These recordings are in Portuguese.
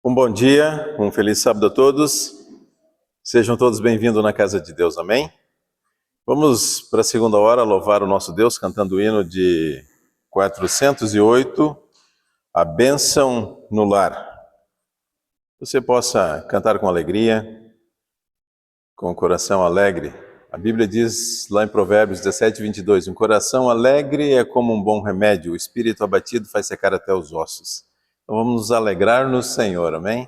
Um bom dia, um feliz sábado a todos. Sejam todos bem-vindos na casa de Deus, amém? Vamos para a segunda hora louvar o nosso Deus cantando o hino de 408, A Bênção no Lar. Você possa cantar com alegria, com o coração alegre. A Bíblia diz lá em Provérbios 17:22, um coração alegre é como um bom remédio, o espírito abatido faz secar até os ossos. Então vamos nos alegrar no Senhor, amém?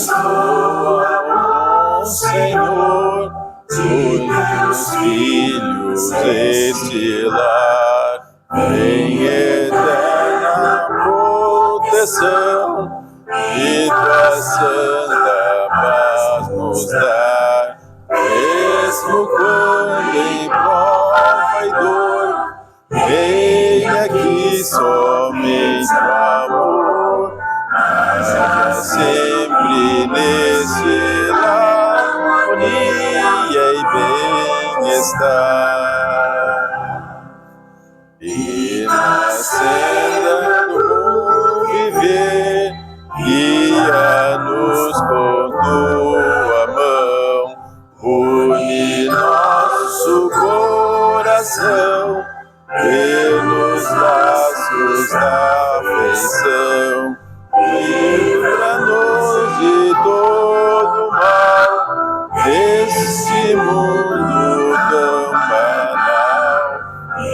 Abençoa, Senhor, de teus filhos este lar, em eterna proteção, e tua santa paz nos dá, mesmo quando em prova e dor, vem aqui somente o amor. Haja sempre neste lar harmonia e bem-estar, e na senda do viver guia-nos com tua mão, une nosso coração pelos laços da afeição. Livra-nos de todo mal, deste mundo tão banal,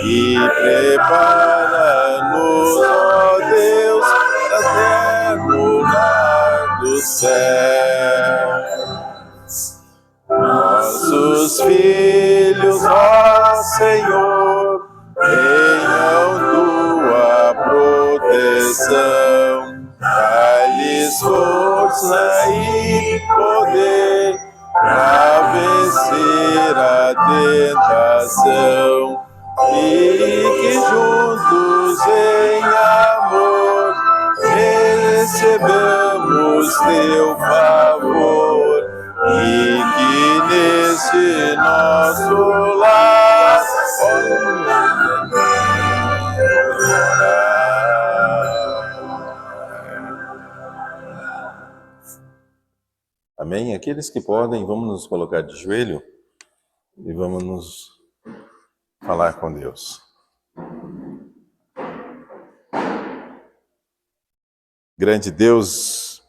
e prepara-nos, ó Deus, para eterno lar do céu. Nossos filhos, ó Senhor, tenham tua proteção. Dá-lhes força e poder para vencer a tentação, e que juntos em amor recebamos teu favor, e que nesse nosso lar amém? Aqueles que podem, vamos nos colocar de joelho e vamos nos falar com Deus. Grande Deus,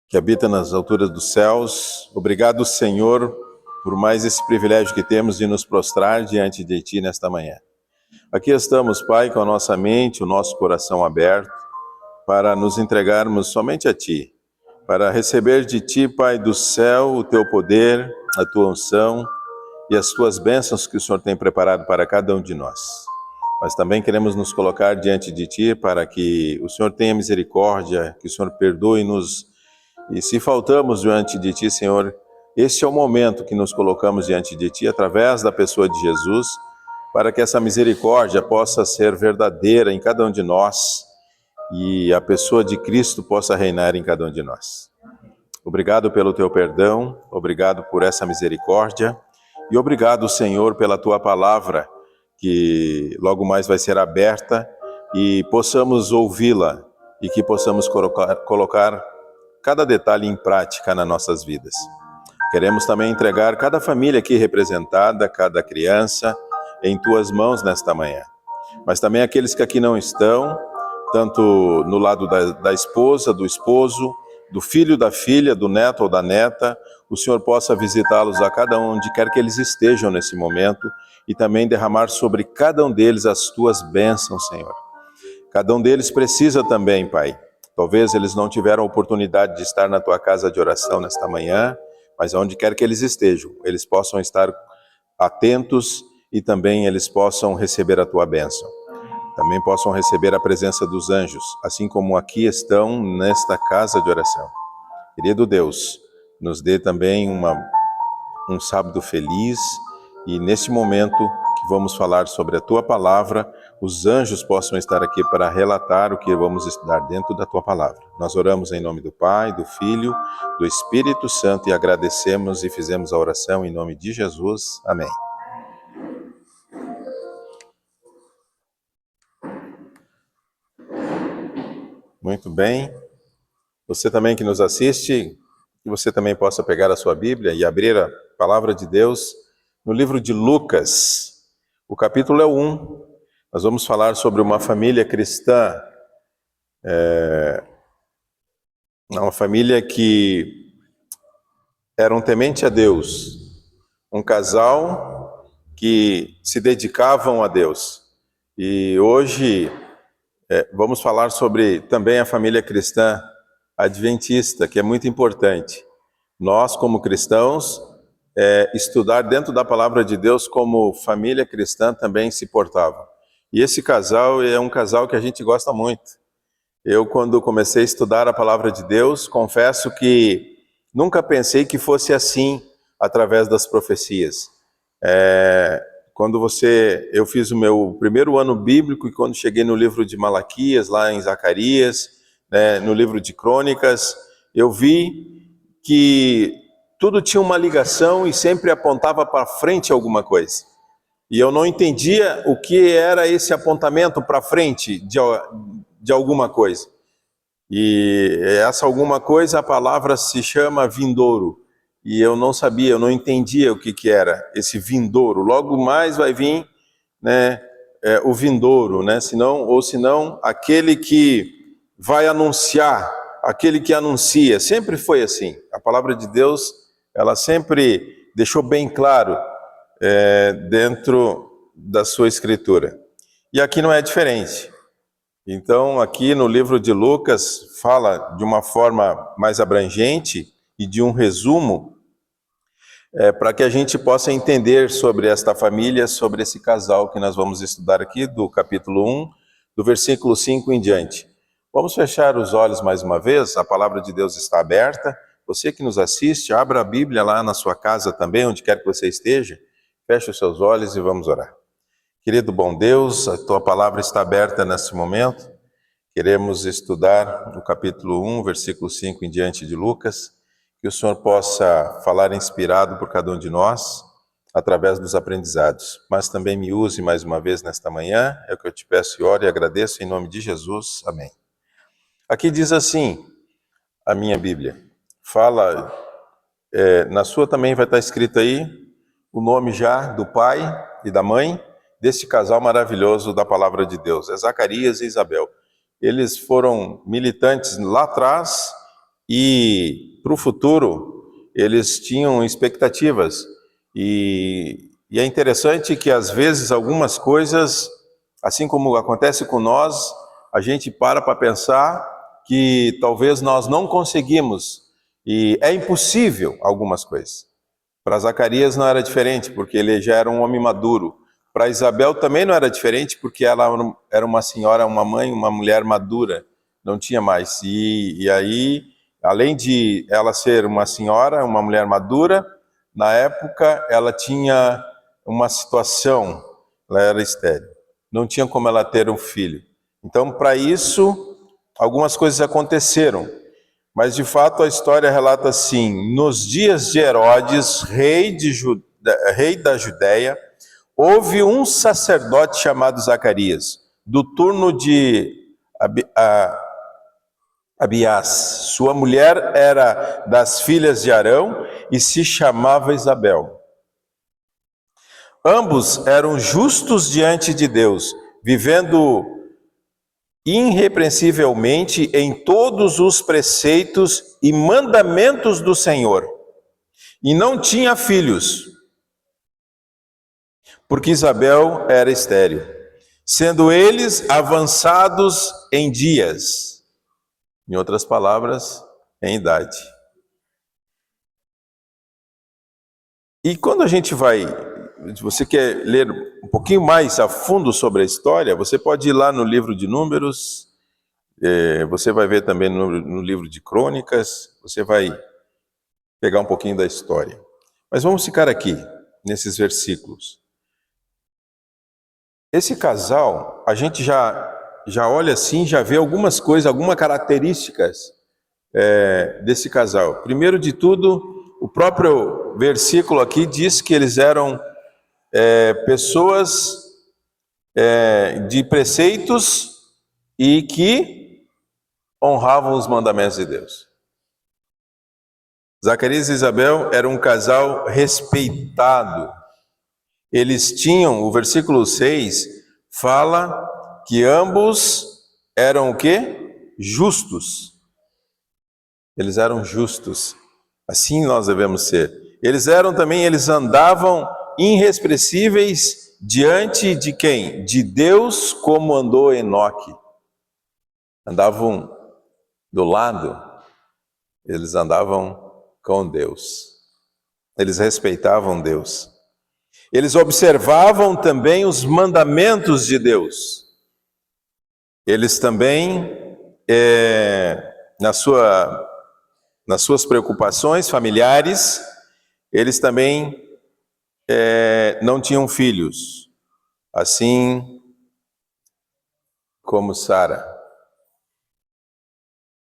que habita nas alturas dos céus, obrigado, Senhor, por mais esse privilégio que temos de nos prostrar diante de Ti nesta manhã. Aqui estamos, Pai, com a nossa mente, o nosso coração aberto, para nos entregarmos somente a Ti, para receber de Ti, Pai do céu, o Teu poder, a Tua unção e as Tuas bênçãos que o Senhor tem preparado para cada um de nós. Mas também queremos nos colocar diante de Ti para que o Senhor tenha misericórdia, que o Senhor perdoe-nos. E se faltamos diante de Ti, Senhor, este é o momento que nos colocamos diante de Ti, através da pessoa de Jesus, para que essa misericórdia possa ser verdadeira em cada um de nós, e a pessoa de Cristo possa reinar em cada um de nós. Obrigado pelo Teu perdão, obrigado por essa misericórdia, e obrigado, Senhor, pela Tua palavra, que logo mais vai ser aberta, e possamos ouvi-la, e que possamos colocar cada detalhe em prática nas nossas vidas. Queremos também entregar cada família aqui representada, cada criança, em Tuas mãos nesta manhã. Mas também aqueles que aqui não estão, tanto no lado da esposa, do esposo, do filho, da filha, do neto ou da neta, o Senhor possa visitá-los a cada um, onde quer que eles estejam nesse momento, e também derramar sobre cada um deles as Tuas bênçãos, Senhor. Cada um deles precisa também, Pai. Talvez eles não tiveram a oportunidade de estar na Tua casa de oração nesta manhã, mas onde quer que eles estejam, eles possam estar atentos e também eles possam receber a tua bênção. Também possam receber a presença dos anjos, assim como aqui estão nesta casa de oração. Querido Deus, nos dê também um sábado feliz e nesse momento que vamos falar sobre a tua palavra, os anjos possam estar aqui para relatar o que vamos estudar dentro da tua palavra. Nós oramos em nome do Pai, do Filho, do Espírito Santo e agradecemos e fizemos a oração em nome de Jesus. Amém. Muito bem. Você também que nos assiste, que você também possa pegar a sua Bíblia e abrir a palavra de Deus no livro de Lucas. O capítulo é 1. Nós vamos falar sobre uma família cristã, uma família que era um temente a Deus, um casal que se dedicavam a Deus. E hoje vamos falar sobre também a família cristã adventista, que é muito importante. Nós, como cristãos, estudar dentro da palavra de Deus como família cristã também se portava. E esse casal é um casal que a gente gosta muito. Eu, quando comecei a estudar a palavra de Deus, confesso que nunca pensei que fosse assim através das profecias. Eu fiz o meu primeiro ano bíblico e quando cheguei no livro de Malaquias, lá em Zacarias, no livro de Crônicas, eu vi que tudo tinha uma ligação e sempre apontava para frente alguma coisa. E eu não entendia o que era esse apontamento para frente de alguma coisa. E essa alguma coisa, a palavra se chama vindouro. E eu não sabia, eu não entendia o que era esse vindouro. Logo mais vai vir, o vindouro, senão aquele que vai anunciar, aquele que anuncia. Sempre foi assim. A palavra de Deus, ela sempre deixou bem claro dentro da sua escritura. E aqui não é diferente. Então, aqui no livro de Lucas, fala de uma forma mais abrangente e de um resumo, para que a gente possa entender sobre esta família, sobre esse casal que nós vamos estudar aqui, do capítulo 1, do versículo 5 em diante. Vamos fechar os olhos mais uma vez, a palavra de Deus está aberta. Você que nos assiste, abra a Bíblia lá na sua casa também, onde quer que você esteja, feche os seus olhos e vamos orar. Querido bom Deus, a tua palavra está aberta nesse momento. Queremos estudar o capítulo 1, versículo 5 em diante de Lucas. Que o Senhor possa falar inspirado por cada um de nós, através dos aprendizados. Mas também me use mais uma vez nesta manhã, é o que eu te peço e oro e agradeço em nome de Jesus. Amém. Aqui diz assim, a minha Bíblia. Fala, na sua também vai estar escrito aí, o nome já do pai e da mãe, desse casal maravilhoso da palavra de Deus. É Zacarias e Isabel. Eles foram militantes lá atrás e para o futuro eles tinham expectativas. E é interessante que às vezes algumas coisas, assim como acontece com nós, a gente para pensar que talvez nós não conseguimos e é impossível algumas coisas. Para Zacarias não era diferente, porque ele já era um homem maduro. Para Isabel também não era diferente, porque ela era uma senhora, uma mãe, uma mulher madura, não tinha mais. E aí, além de ela ser uma senhora, uma mulher madura, na época ela tinha uma situação, ela era estéril. Não tinha como ela ter um filho. Então, para isso, algumas coisas aconteceram. Mas, de fato, a história relata assim, nos dias de Herodes, rei da Judéia, houve um sacerdote chamado Zacarias, do turno de Abiás. Sua mulher era das filhas de Arão e se chamava Isabel. Ambos eram justos diante de Deus, vivendo irrepreensivelmente em todos os preceitos e mandamentos do Senhor. E não tinha filhos, porque Isabel era estéril, sendo eles avançados em dias, em outras palavras, em idade. E quando a gente vai se você quer ler um pouquinho mais a fundo sobre a história, você pode ir lá no livro de Números, você vai ver também no livro de Crônicas, você vai pegar um pouquinho da história. Mas vamos ficar aqui, nesses versículos. Esse casal, a gente já olha assim, já vê algumas coisas, algumas características desse casal. Primeiro de tudo, o próprio versículo aqui diz que eles eram pessoas de preceitos e que honravam os mandamentos de Deus. Zacarias e Isabel eram um casal respeitado. Eles tinham, o versículo 6 fala que ambos eram o quê? Justos. Eles eram justos. Assim nós devemos ser. Eles andavam irrepreensíveis diante de quem? De Deus, como andou Enoque. Andavam do lado, eles andavam com Deus. Eles respeitavam Deus. Eles observavam também os mandamentos de Deus. Eles também, nas suas preocupações familiares, eles também não tinham filhos, assim como Sara.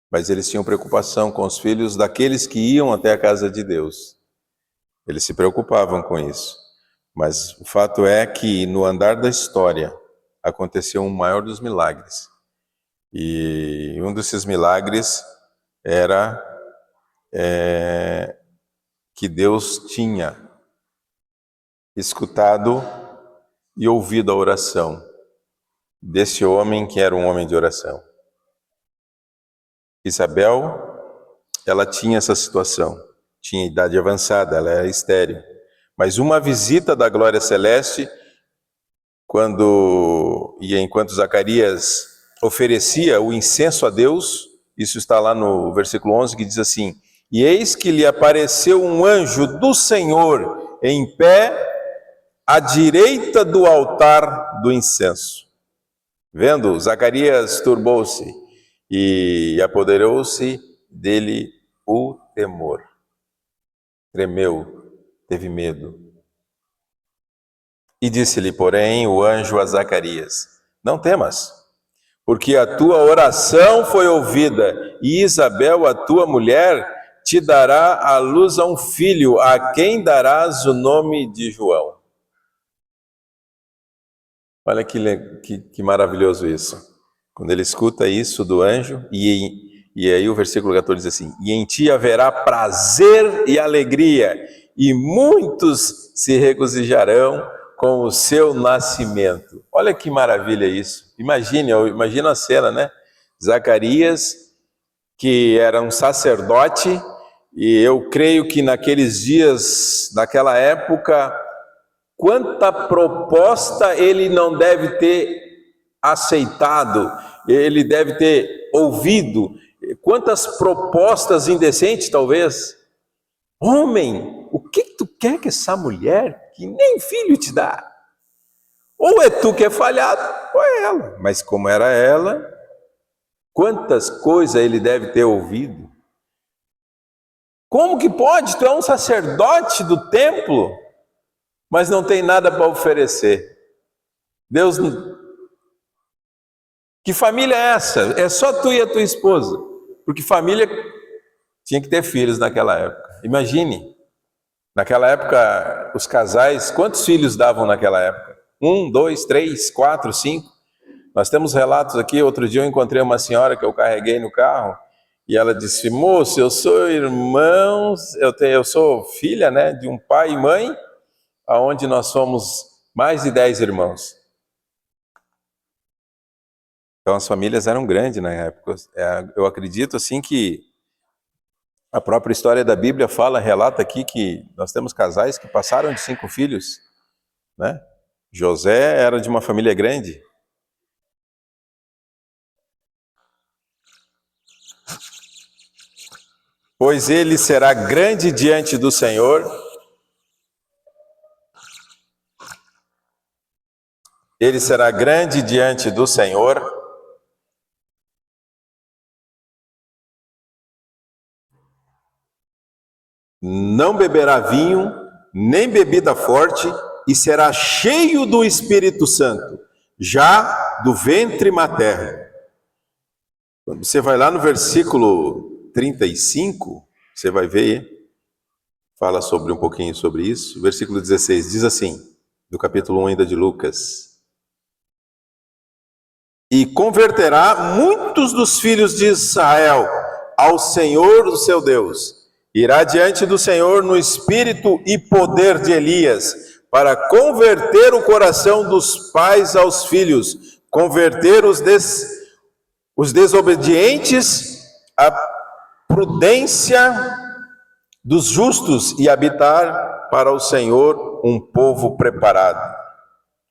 Mas eles tinham preocupação com os filhos daqueles que iam até a casa de Deus. Eles se preocupavam com isso. Mas o fato é que no andar da história aconteceu um maior dos milagres. E um desses milagres era que Deus tinha escutado e ouvido a oração desse homem que era um homem de oração. Isabel, ela tinha essa situação, tinha idade avançada, ela era estéril. Mas uma visita da glória celeste, enquanto Zacarias oferecia o incenso a Deus, isso está lá no versículo 11, que diz assim: e eis que lhe apareceu um anjo do Senhor em pé à direita do altar do incenso. Vendo, Zacarias turbou-se e apoderou-se dele o temor. Tremeu, teve medo. E disse-lhe, porém, o anjo a Zacarias: não temas, porque a tua oração foi ouvida, e Isabel, a tua mulher, te dará à luz a um filho, a quem darás o nome de João. Olha que maravilhoso isso. Quando ele escuta isso do anjo, e aí o versículo 14 diz assim: e em ti haverá prazer e alegria, e muitos se regozijarão com o seu nascimento. Olha que maravilha isso. Imagina a cena, né? Zacarias, que era um sacerdote, e eu creio que naqueles dias, naquela época, quanta proposta ele não deve ter aceitado, ele deve ter ouvido, quantas propostas indecentes talvez. Homem, o que tu quer que essa mulher, que nem filho te dá? Ou é tu que é falhado, ou é ela. Mas como era ela, quantas coisas ele deve ter ouvido. Como que pode? Tu é um sacerdote do templo, mas não tem nada para oferecer. Deus, que família é essa? É só tu e a tua esposa. Porque família tinha que ter filhos naquela época. Imagine, naquela época, os casais, quantos filhos davam naquela época? 1, 2, 3, 4, 5. Nós temos relatos aqui. Outro dia eu encontrei uma senhora que eu carreguei no carro, e ela disse: moço, eu sou eu sou filha, né, de um pai e mãe, aonde nós somos mais de 10 irmãos. Então as famílias eram grandes na época. Eu acredito assim que a própria história da Bíblia relata aqui que nós temos casais que passaram de 5 filhos, né? José era de uma família grande. Pois ele será grande diante do Senhor Ele será grande diante do Senhor. Não beberá vinho, nem bebida forte, e será cheio do Espírito Santo, já do ventre materno. Quando você vai lá no versículo 35, você vai ver, fala sobre um pouquinho sobre isso. Versículo 16 diz assim, do capítulo 1 ainda de Lucas: e converterá muitos dos filhos de Israel ao Senhor, o seu Deus. Irá diante do Senhor no espírito e poder de Elias, para converter o coração dos pais aos filhos, converter os desobedientes à prudência dos justos e habitar para o Senhor um povo preparado.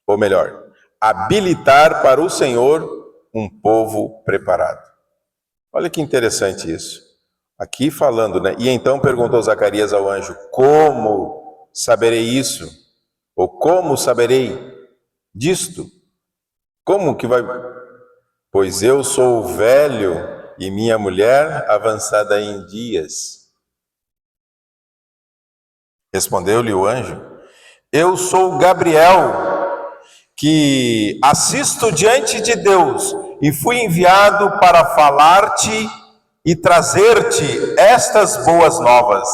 Ou melhor, habilitar para o Senhor um povo preparado. Olha que interessante isso. Aqui falando, né? E então perguntou Zacarias ao anjo: como saberei isso? Ou como saberei disto? Como que vai? Pois eu sou velho e minha mulher avançada em dias. Respondeu-lhe o anjo: eu sou Gabriel, que assisto diante de Deus e fui enviado para falar-te e trazer-te estas boas novas.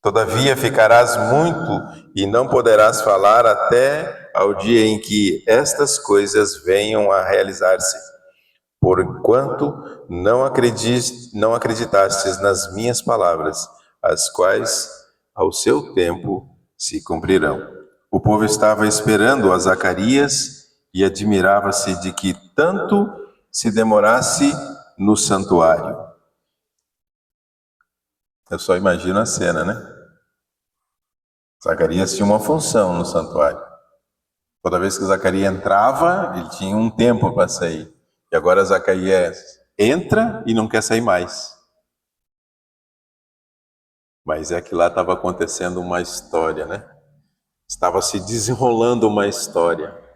Todavia ficarás muito e não poderás falar até ao dia em que estas coisas venham a realizar-se, porquanto não acreditastes nas minhas palavras, as quais ao seu tempo se cumprirão. O povo estava esperando a Zacarias e admirava-se de que tanto se demorasse no santuário. Eu só imagino a cena, né? Zacarias tinha uma função no santuário. Toda vez que Zacarias entrava, ele tinha um tempo para sair. E agora Zacarias entra e não quer sair mais. Mas é que lá estava acontecendo uma história, né? Estava se desenrolando uma história.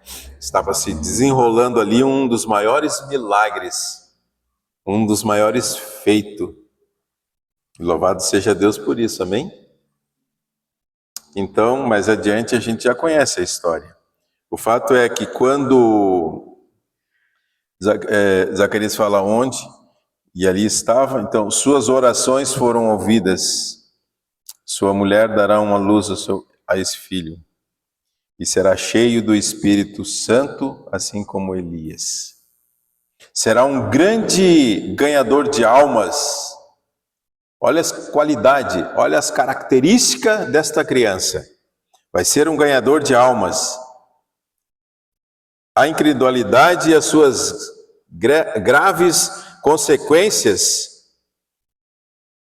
Estava se desenrolando ali um dos maiores milagres, um dos maiores feitos. Louvado seja Deus por isso, amém? Então, mais adiante a gente já conhece a história. O fato é que quando Zacarias fala onde, e ali estava, então suas orações foram ouvidas. Sua mulher dará uma luz a esse filho, e será cheio do Espírito Santo, assim como Elias. Será um grande ganhador de almas. Olha as qualidades, olha as características desta criança. Vai ser um ganhador de almas. A incredulidade e as suas graves consequências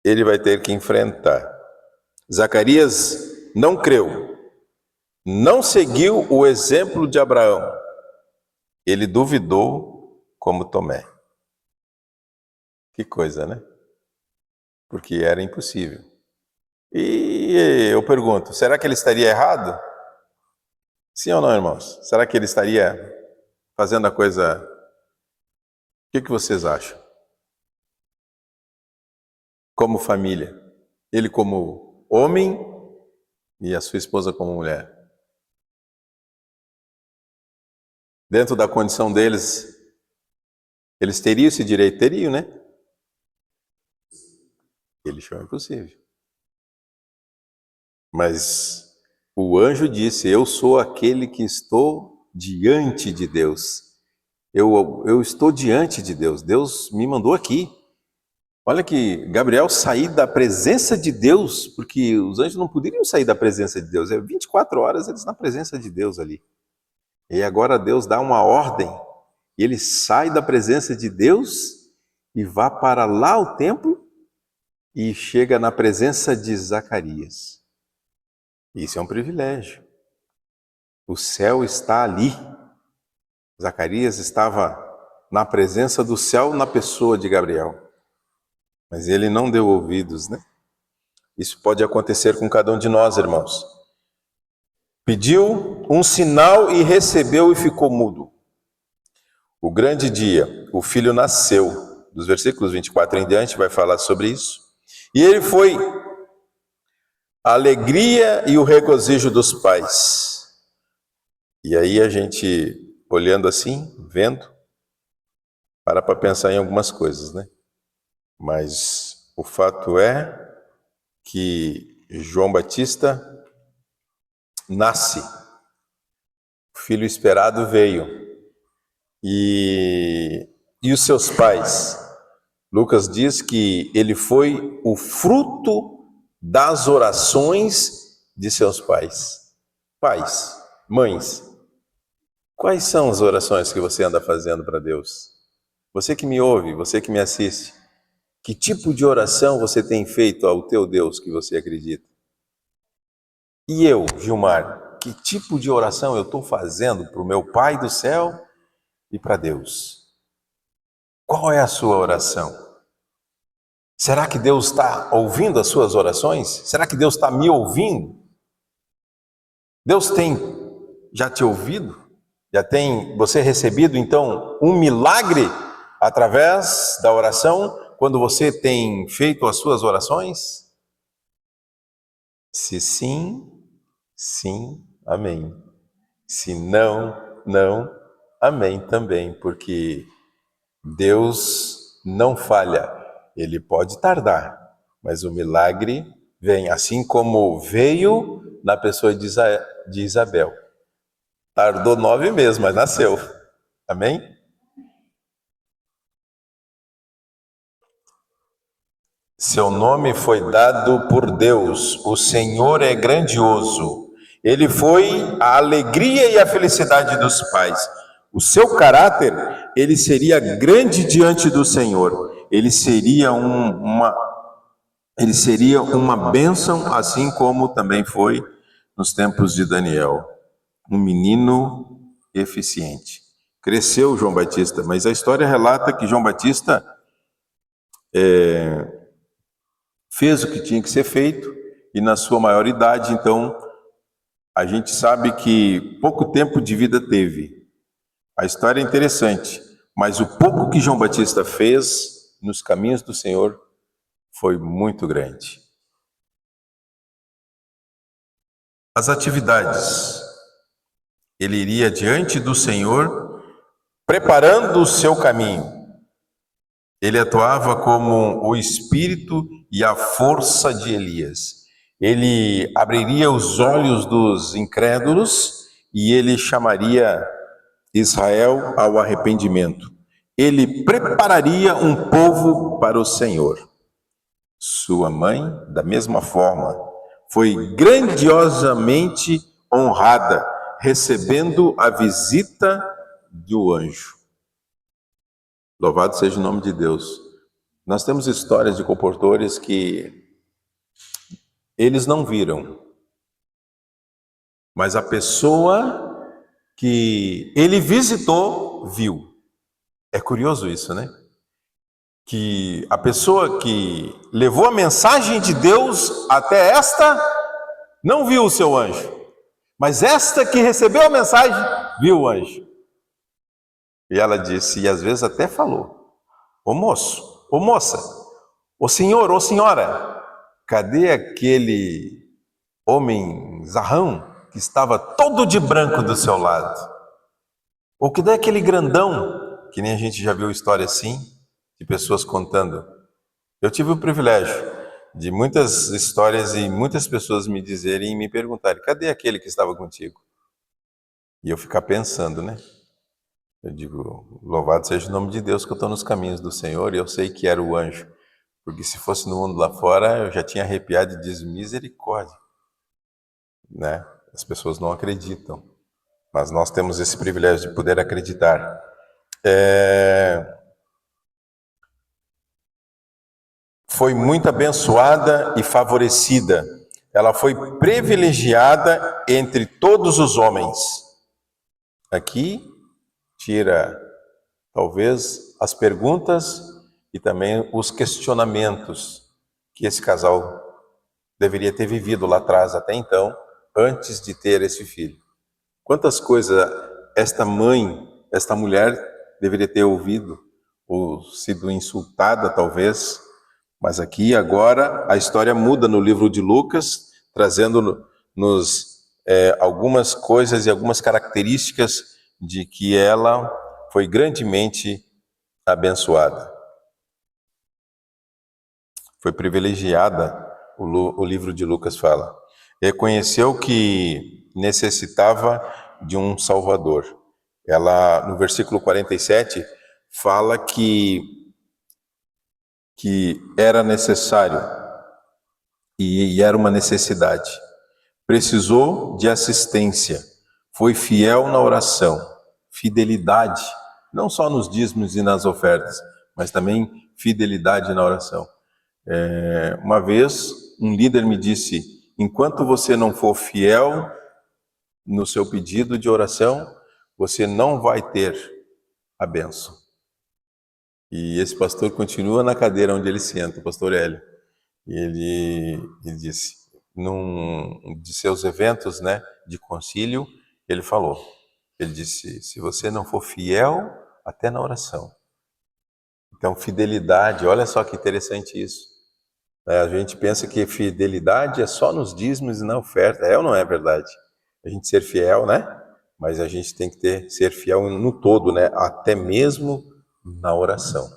ele vai ter que enfrentar. Zacarias não creu, não seguiu o exemplo de Abraão. Ele duvidou como Tomé. Que coisa, né? Porque era impossível. E eu pergunto, será que ele estaria errado? Sim ou não, irmãos? Será que ele estaria fazendo a coisa... O que vocês acham? Como família. Ele como homem e a sua esposa como mulher. Dentro da condição deles, eles teriam esse direito? Teriam, né? Ele achou impossível. Mas o anjo disse, eu sou aquele que estou diante de Deus. Eu estou diante de Deus. Deus me mandou aqui. Olha que Gabriel sair da presença de Deus, porque os anjos não poderiam sair da presença de Deus. É 24 horas eles na presença de Deus ali. E agora Deus dá uma ordem. E ele sai da presença de Deus e vai para lá o templo e chega na presença de Zacarias. Isso é um privilégio. O céu está ali. Zacarias estava na presença do céu na pessoa de Gabriel. Mas ele não deu ouvidos, né? Isso pode acontecer com cada um de nós, irmãos. Pediu um sinal e recebeu e ficou mudo. O grande dia, o filho nasceu. Dos versículos 24 em diante vai falar sobre isso. E ele foi a alegria e o regozijo dos pais. E aí a gente, olhando assim, vendo, para pensar em algumas coisas, né? Mas o fato é que João Batista nasce. O filho esperado veio. E os seus pais? Lucas diz que ele foi o fruto das orações de seus pais. Pais, mães, quais são as orações que você anda fazendo para Deus? Você que me ouve, você que me assiste, que tipo de oração você tem feito ao teu Deus que você acredita? E eu, Gilmar, que tipo de oração eu estou fazendo para o meu Pai do céu e para Deus? Qual é a sua oração? Será que Deus está ouvindo as suas orações? Será que Deus está me ouvindo? Deus tem já te ouvido? Já tem você recebido, então, um milagre através da oração, quando você tem feito as suas orações? Se sim, sim, amém. Se não, não, amém também, porque Deus não falha. Ele pode tardar, mas o milagre vem, assim como veio na pessoa de Isabel. Tardou 9 meses, mas nasceu. Amém? Seu nome foi dado por Deus, o Senhor é grandioso. Ele foi a alegria e a felicidade dos pais. O seu caráter, ele seria grande diante do Senhor. Ele seria uma bênção, assim como também foi nos tempos de Daniel. Um menino eficiente. Cresceu João Batista, mas a história relata que João Batista fez o que tinha que ser feito e na sua maioridade, então, a gente sabe que pouco tempo de vida teve. A história é interessante, mas o pouco que João Batista fez nos caminhos do Senhor foi muito grande. As atividades. Ele iria diante do Senhor, preparando o seu caminho. Ele atuava como o espírito e a força de Elias. Ele abriria os olhos dos incrédulos e ele chamaria Israel ao arrependimento. Ele prepararia um povo para o Senhor. Sua mãe, da mesma forma, foi grandiosamente honrada, recebendo a visita do anjo. Louvado seja o nome de Deus. Nós temos histórias de comportores que eles não viram, mas a pessoa que ele visitou, viu. É curioso isso, né? Que a pessoa que levou a mensagem de Deus até esta, não viu o seu anjo. Mas esta que recebeu a mensagem, viu o anjo. E ela disse, e às vezes até falou, ô moço, ô moça, ô senhor, ô senhora, cadê aquele homem zarrão que estava todo de branco do seu lado? Ou cadê aquele grandão, que nem a gente já viu história assim, de pessoas contando. Eu tive o privilégio de muitas histórias e muitas pessoas me dizerem e me perguntarem, cadê aquele que estava contigo? E eu ficar pensando, né? Eu digo, louvado seja o nome de Deus que eu estou nos caminhos do Senhor e eu sei que era o anjo. Porque se fosse no mundo lá fora, eu já tinha arrepiado e diz misericórdia. Né? As pessoas não acreditam. Mas nós temos esse privilégio de poder acreditar. Foi muito abençoada e favorecida. Ela foi privilegiada entre todos os homens. Aqui tira, talvez, as perguntas e também os questionamentos que esse casal deveria ter vivido lá atrás até então, antes de ter esse filho. Quantas coisas esta mãe, esta mulher deveria ter ouvido, ou sido insultada talvez, mas aqui agora a história muda no livro de Lucas, trazendo-nos algumas coisas e algumas características de que ela foi grandemente abençoada. Foi privilegiada, o livro de Lucas fala. Reconheceu que necessitava de um Salvador. Ela, no versículo 47, fala que era necessário e era uma necessidade. Precisou de assistência, foi fiel na oração, fidelidade, não só nos dízimos e nas ofertas, mas também fidelidade na oração. Uma vez, um líder me disse, enquanto você não for fiel no seu pedido de oração, você não vai ter a bênção. E esse pastor continua na cadeira onde ele senta, o pastor Hélio. E ele disse, num de seus eventos, né, de concílio, ele disse, se você não for fiel até na oração. Então, fidelidade, olha só que interessante isso. A gente pensa que fidelidade é só nos dízimos e na oferta. É ou não é verdade? A gente ser fiel, né? Mas a gente tem que ser fiel no todo, né? Até mesmo na oração.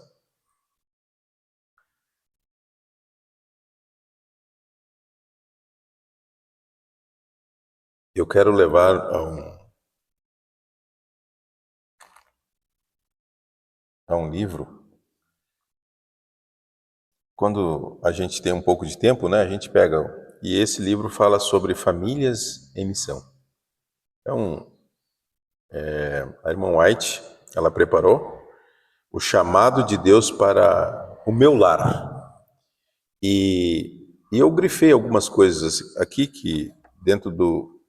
Eu quero levar a um livro. Quando a gente tem um pouco de tempo, né? A gente pega... E esse livro fala sobre famílias em missão. Então, a irmã White, ela preparou o chamado de Deus para o meu lar. E eu grifei algumas coisas aqui que dentro do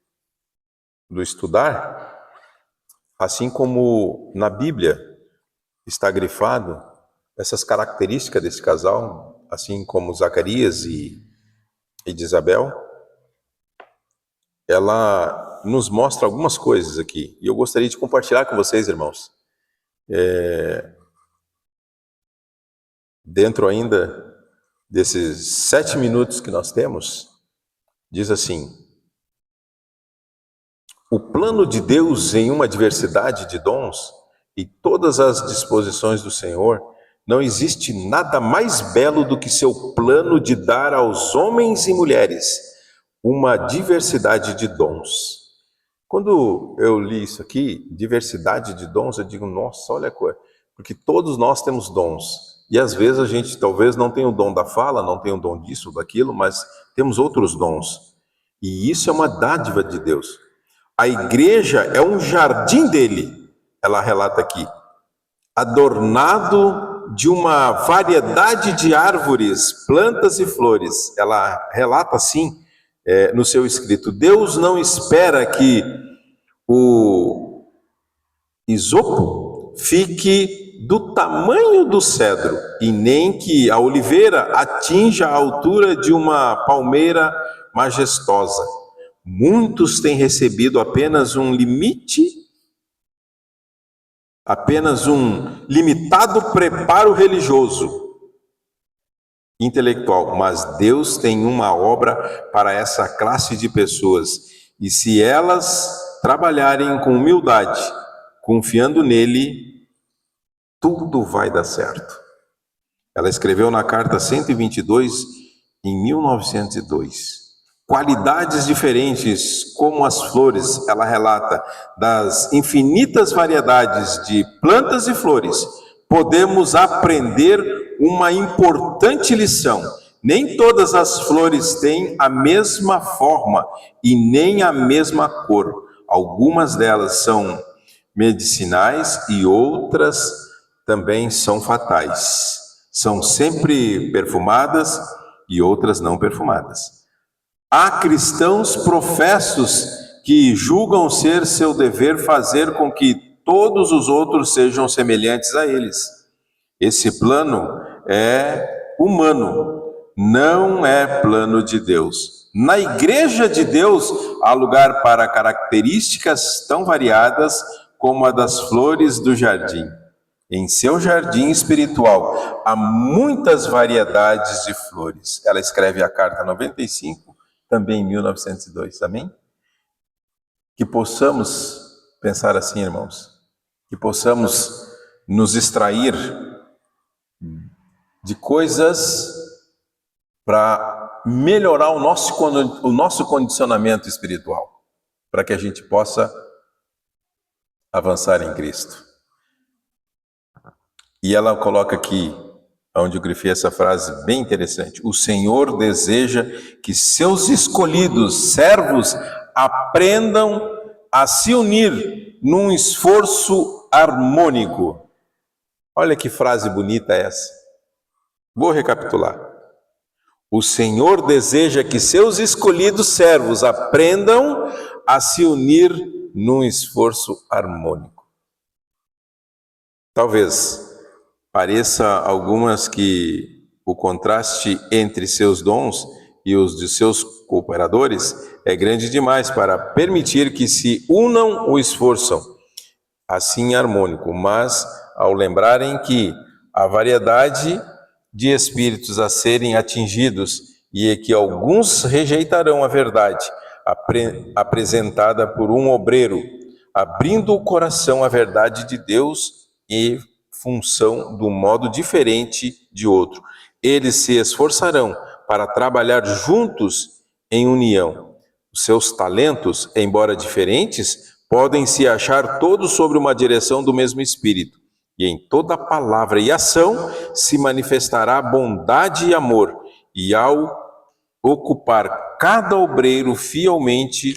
estudar, assim como na Bíblia está grifado essas características desse casal, assim como Zacarias e de Isabel, ela nos mostra algumas coisas aqui. E eu gostaria de compartilhar com vocês, irmãos. Dentro ainda desses 7 minutos que nós temos, diz assim: o plano de Deus em uma diversidade de dons e todas as disposições do Senhor, não existe nada mais belo do que seu plano de dar aos homens e mulheres uma diversidade de dons. Quando eu li isso aqui, diversidade de dons, eu digo, nossa, olha a coisa, porque todos nós temos dons. E às vezes a gente talvez não tenha o dom da fala, não tenha o dom disso, daquilo, mas temos outros dons. E isso é uma dádiva de Deus. A igreja é um jardim dele, ela relata aqui, adornado de uma variedade de árvores, plantas e flores. Ela relata assim, no seu escrito, Deus não espera que o isopo fique do tamanho do cedro, e nem que a oliveira atinja a altura de uma palmeira majestosa. Muitos têm recebido apenas um limitado preparo religioso, intelectual, mas Deus tem uma obra para essa classe de pessoas, e se elas trabalharem com humildade, confiando nele, tudo vai dar certo. Ela escreveu na carta 122, em 1902. Qualidades diferentes, como as flores, ela relata, das infinitas variedades de plantas e flores, podemos aprender uma importante lição. Nem todas as flores têm a mesma forma e nem a mesma cor. Algumas delas são medicinais e outras também são fatais. São sempre perfumadas e outras não perfumadas. Há cristãos professos que julgam ser seu dever fazer com que todos os outros sejam semelhantes a eles. Esse plano é humano, não é plano de Deus. Na igreja de Deus há lugar para características tão variadas como a das flores do jardim. Em seu jardim espiritual há muitas variedades de flores. Ela escreve a carta 95, também em 1902, amém? Que possamos pensar assim, irmãos, que possamos nos extrair de coisas para melhorar o nosso condicionamento espiritual, para que a gente possa avançar em Cristo. E ela coloca aqui, onde eu grifei essa frase bem interessante: o Senhor deseja que seus escolhidos servos aprendam a se unir num esforço harmônico. Olha que frase bonita essa. Vou recapitular. O Senhor deseja que seus escolhidos servos aprendam a se unir num esforço harmônico. Talvez pareça a algumas que o contraste entre seus dons e os de seus cooperadores é grande demais para permitir que se unam ou esforçam assim harmônico, mas ao lembrarem que a variedade de espíritos a serem atingidos e que alguns rejeitarão a verdade apresentada por um obreiro, abrindo o coração à verdade de Deus e função do modo diferente de outro. Eles se esforçarão para trabalhar juntos em união. Os seus talentos, embora diferentes, podem se achar todos sobre uma direção do mesmo Espírito. E em toda palavra e ação se manifestará bondade e amor. E ao ocupar cada obreiro fielmente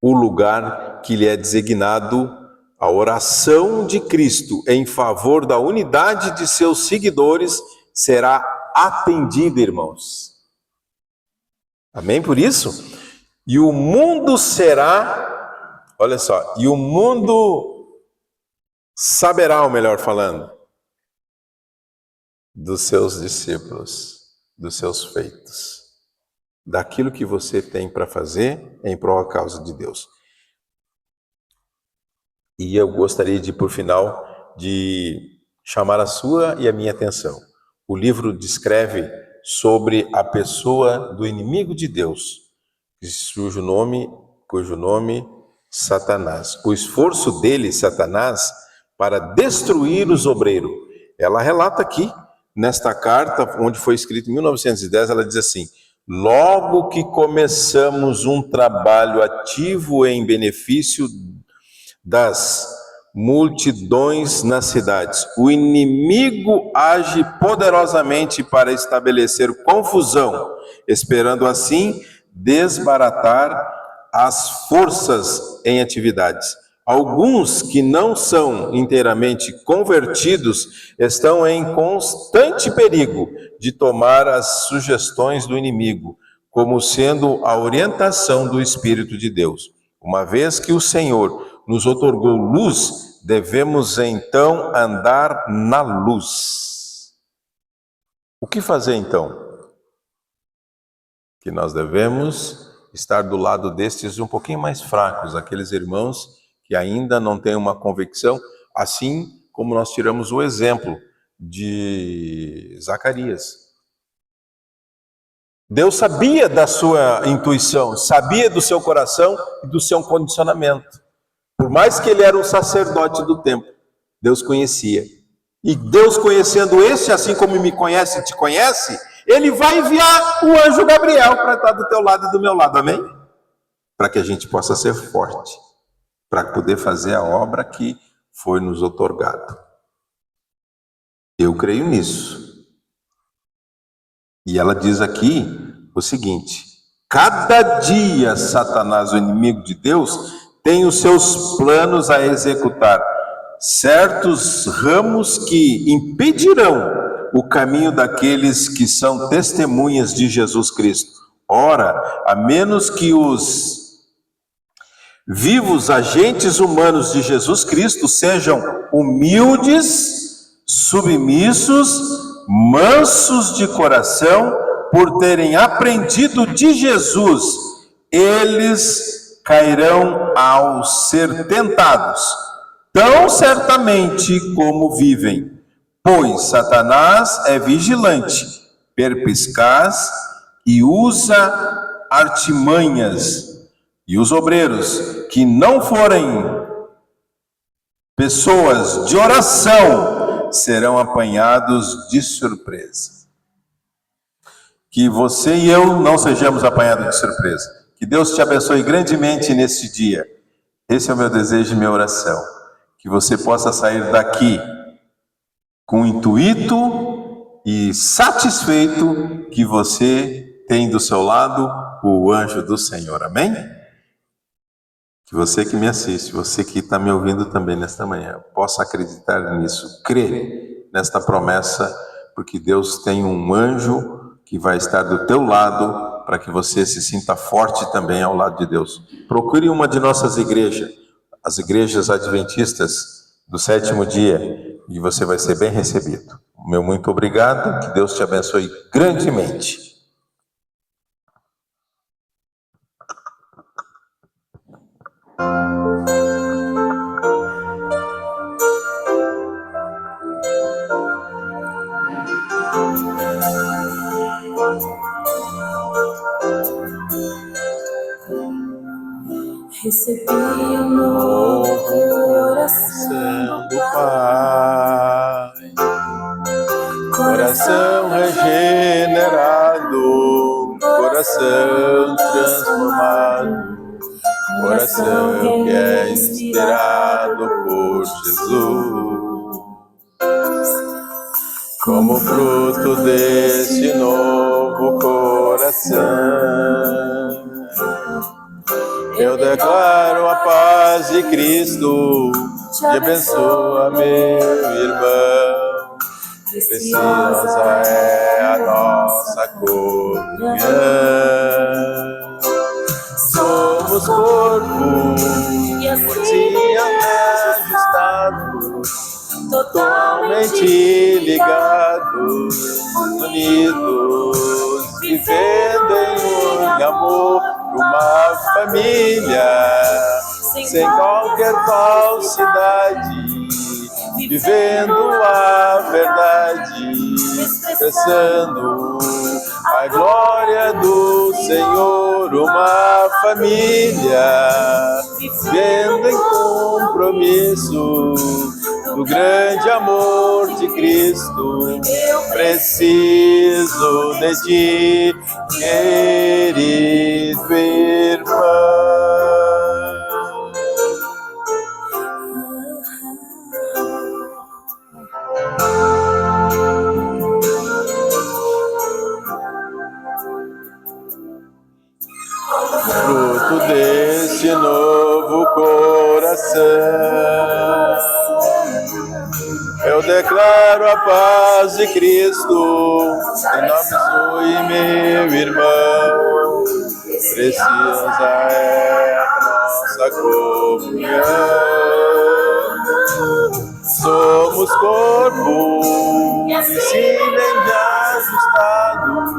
o lugar que lhe é designado, a oração de Cristo em favor da unidade de seus seguidores será atendida, irmãos. Amém por isso? E o mundo será, olha só, e o mundo saberá, ou melhor falando, dos seus discípulos, dos seus feitos, daquilo que você tem para fazer em prol da causa de Deus. E eu gostaria de, por final, de chamar a sua e a minha atenção. O livro descreve sobre a pessoa do inimigo de Deus, cujo nome Satanás. O esforço dele, Satanás, para destruir os obreiros. Ela relata aqui, nesta carta, onde foi escrito em 1910, ela diz assim: logo que começamos um trabalho ativo em benefício das multidões nas cidades, o inimigo age poderosamente para estabelecer confusão, esperando assim desbaratar as forças em atividades. Alguns que não são inteiramente convertidos estão em constante perigo de tomar as sugestões do inimigo como sendo a orientação do Espírito de Deus. Uma vez que o Senhor nos outorgou luz, devemos então andar na luz. O que fazer então? Que nós devemos estar do lado destes um pouquinho mais fracos, aqueles irmãos que ainda não têm uma convicção, assim como nós tiramos o exemplo de Zacarias. Deus sabia da sua intuição, sabia do seu coração e do seu condicionamento. Por mais que ele era um sacerdote do templo, Deus conhecia. E Deus conhecendo esse, assim como me conhece e te conhece, ele vai enviar o anjo Gabriel para estar do teu lado e do meu lado, amém? Para que a gente possa ser forte, para poder fazer a obra que foi nos outorgado. Eu creio nisso. E ela diz aqui o seguinte: cada dia Satanás, o inimigo de Deus, tem os seus planos a executar, certos ramos que impedirão o caminho daqueles que são testemunhas de Jesus Cristo. Ora, a menos que os vivos agentes humanos de Jesus Cristo sejam humildes, submissos, mansos de coração, por terem aprendido de Jesus, eles cairão ao ser tentados, tão certamente como vivem. Pois Satanás é vigilante, perspicaz e usa artimanhas. E os obreiros que não forem pessoas de oração serão apanhados de surpresa. Que você e eu não sejamos apanhados de surpresa. Que Deus te abençoe grandemente nesse dia. Esse é o meu desejo e minha oração. Que você possa sair daqui com o intuito e satisfeito que você tem do seu lado o anjo do Senhor. Amém? Que você que me assiste, você que está me ouvindo também nesta manhã, possa acreditar nisso, crer nesta promessa, porque Deus tem um anjo que vai estar do teu lado para que você se sinta forte também ao lado de Deus. Procure uma de nossas igrejas, as igrejas adventistas do 7º dia, e você vai ser bem recebido. Meu muito obrigado, que Deus te abençoe grandemente. Recebi um novo coração do Pai, Coração regenerado, coração transformado, coração que é inspirado por Jesus. Como fruto desse novo coração, eu declaro a paz de Cristo, te abençoa, meu irmão. Preciosa é a nossa comunhão. Somos corpo e assim ajustados, totalmente ligados, unidos, vivendo em amor, uma família, sem qualquer falsidade, vivendo a verdade, expressando a glória do Senhor, uma família, vivendo em compromisso do grande amor de Cristo. Preciso de ti, querido irmão. Fruto deste novo coração, eu declaro a paz de Cristo, que não abençoe meu irmão. Preciosa é a nossa comunhão. Somos corpo e assim bem ajustados,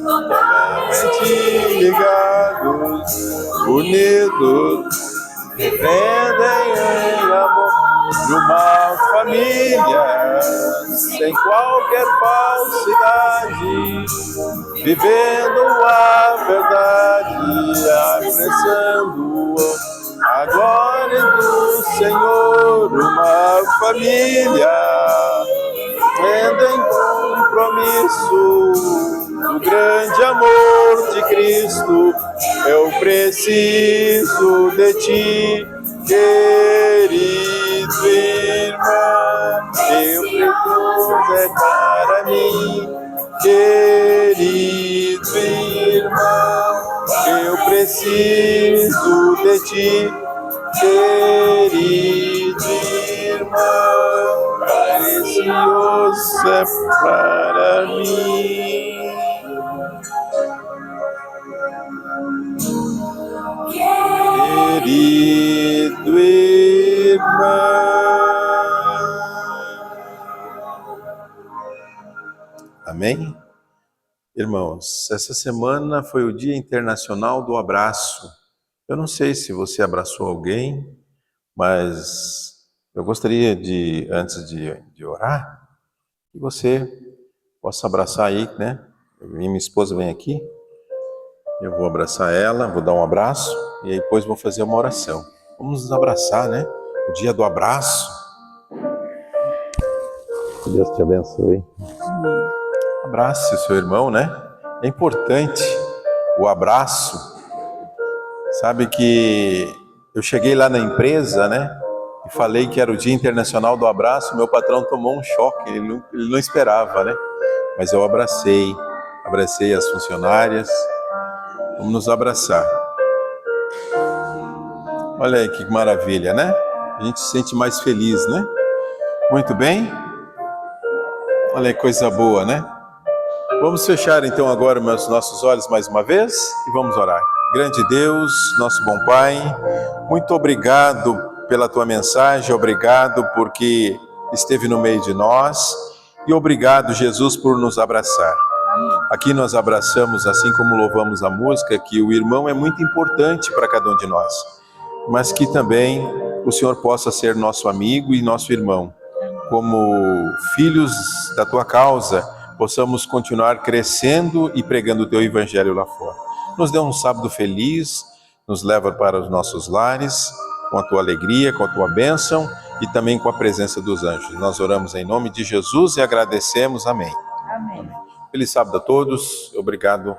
totalmente ligados, unidos, vivendo em amor, numa família, sem qualquer falsidade, vivendo a verdade, apreciando a glória do Senhor, uma família, tendo em compromisso o grande amor de Cristo. Eu preciso de ti, querido irmão. Teu perdão é para mim, querido irmão. Eu preciso de ti, querido irmão. Precioso é para mim. Querido irmão. Amém? Irmãos, essa semana foi o Dia Internacional do Abraço. Eu não sei se você abraçou alguém, mas eu gostaria de, antes de orar, que você possa abraçar aí, né? Minha esposa vem aqui, eu vou abraçar ela, vou dar um abraço e aí depois vou fazer uma oração. Vamos nos abraçar, né? O dia do abraço. Que Deus te abençoe. Abrace o seu irmão, né? É importante o abraço. Sabe que eu cheguei lá na empresa, né? E falei que era o Dia Internacional do Abraço. Meu patrão tomou um choque, ele não esperava, né? Mas eu abracei as funcionárias. Vamos nos abraçar. Olha aí que maravilha, né? A gente se sente mais feliz, né? Muito bem. Olha aí, coisa boa, né? Vamos fechar então agora os nossos olhos mais uma vez e vamos orar. Grande Deus, nosso bom Pai, muito obrigado pela tua mensagem, obrigado porque esteve no meio de nós e obrigado, Jesus, por nos abraçar. Aqui nós abraçamos, assim como louvamos a música, que o irmão é muito importante para cada um de nós, mas que também o Senhor possa ser nosso amigo e nosso irmão. Como filhos da tua causa, possamos continuar crescendo e pregando o teu evangelho lá fora. Nos dê um sábado feliz, nos leva para os nossos lares, com a tua alegria, com a tua bênção e também com a presença dos anjos. Nós oramos em nome de Jesus e agradecemos. Amém. Amém. Feliz sábado a todos. Obrigado.